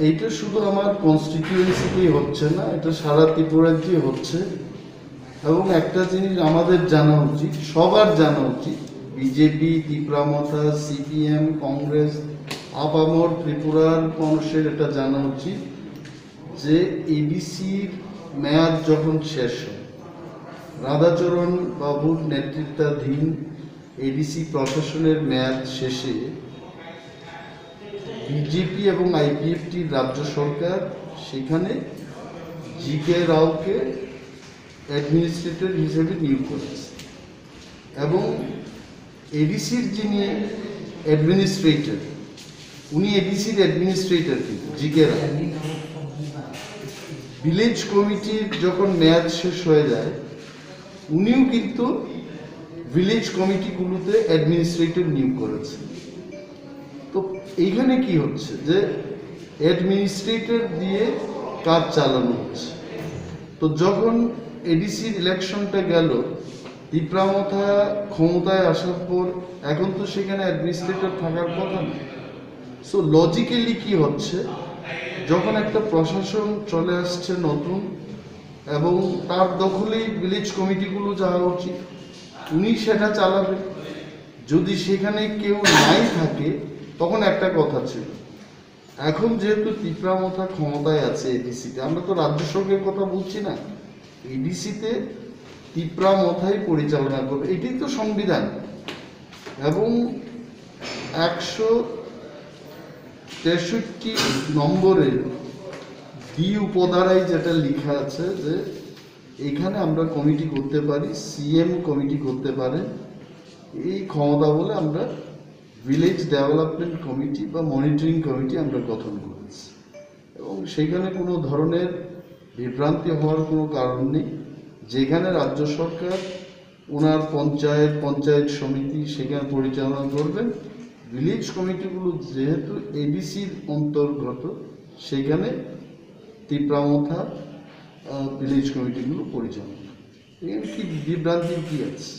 এইটা শুধু আমার কনস্টিটিউয়েন্সিতেই হচ্ছে না, এটা সারা ত্রিপুরাতেই হচ্ছে। এবং একটা জিনিস আমাদের জানা উচিত, সবার জানা উচিত, বিজেপি, ত্রিপুরামথা, সিপিএম, কংগ্রেস, আপামর ত্রিপুরার মানুষের এটা জানা উচিত যে এডিসির মেয়াদ যখন শেষ হয়, রাধাচরণ বাবুর নেতৃত্বাধীন এডিসি প্রশাসনের মেয়াদ শেষে বিজেপি এবং আইপিএফটির রাজ্য সরকার সেখানে জি.কে. রাওকে অ্যাডমিনিস্ট্রেটর হিসেবে নিয়োগ করেছে এবং এডিসির যিনি অ্যাডমিনিস্ট্রেটর, উনি এডিসির অ্যাডমিনিস্ট্রেটর কিন্তু জি.কে. রাও। ভিলেজ কমিটির যখন মেয়াদ শেষ হয়ে যায়, উনিও কিন্তু ভিলেজ কমিটিগুলোতে অ্যাডমিনিস্ট্রেটর নিয়োগ করেছে। তো এইখানে কি হচ্ছে যে অ্যাডমিনিস্ট্রেটর দিয়ে কাজ চালানো হচ্ছে। তো যখন এডিসির ইলেকশনটা গেল, ত্রিপুরামথা ক্ষমতায় আসার পর এখন তো সেখানে অ্যাডমিনিস্ট্রেটর থাকার কথা না। সো লজিক্যালি কি হচ্ছে, যখন একটা প্রশাসন চলে আসছে নতুন এবং তার দখলেই ভিলেজ কমিটিগুলো যাওয়া উচিত, উনি সেটা চালাবে। যদি সেখানে কেউ নাই থাকে তখন একটা কথা ছিল, এখন যেহেতু ত্রিপুরামথা ক্ষমতায় আছে এডিসিতে, আমরা তো রাজ্য সরকারের কথা বলছি না, এডিসিতে ত্রিপুরামথাই পরিচালনা করবে, এটাই তো সংবিধান। এবং 163 নম্বরের ডি উপধারায় যেটা লেখা আছে যে এখানে আমরা কমিটি করতে পারি, সিএম কমিটি করতে পারে, এই ক্ষমতা বলে আমরা ভিলেজ ডেভেলপমেন্ট কমিটি বা মনিটরিং কমিটি আমরা গঠন করেছি। এবং সেখানে কোনো ধরনের বিভ্রান্তি হওয়ার কোনো কারণ নেই। যেখানে রাজ্য সরকার ওনার পঞ্চায়েত সমিতি সেখানে পরিচালনা করবেন, ভিলেজ কমিটিগুলো যেহেতু এডিসির অন্তর্গত, সেখানে ত্রিপুরামথা ভিলেজ কমিটিগুলো পরিচালনা। এখানে কি বিভ্রান্তির কী আছে?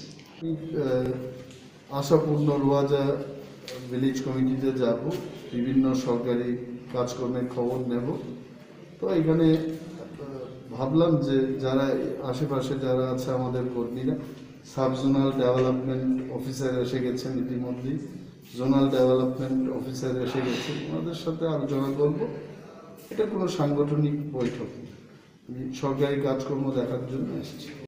আশাপূর্ণ রোয়াজা ভিলেজ কমিটিতে যাব, বিভিন্ন সরকারি কাজকর্মের খবর নেব। তো এখানে ভাবলাম যে যারা আশেপাশে যারা আছে আমাদের কর্মীরা, সাব জোনাল ডেভেলপমেন্ট অফিসার এসে গেছেন ইতিমধ্যেই, জোনাল ডেভেলপমেন্ট অফিসার এসে গেছেন, ওনাদের সাথে আলোচনা করব। এটা কোনো সাংগঠনিক বৈঠক, সরকারি কাজকর্ম দেখার জন্য এসেছি।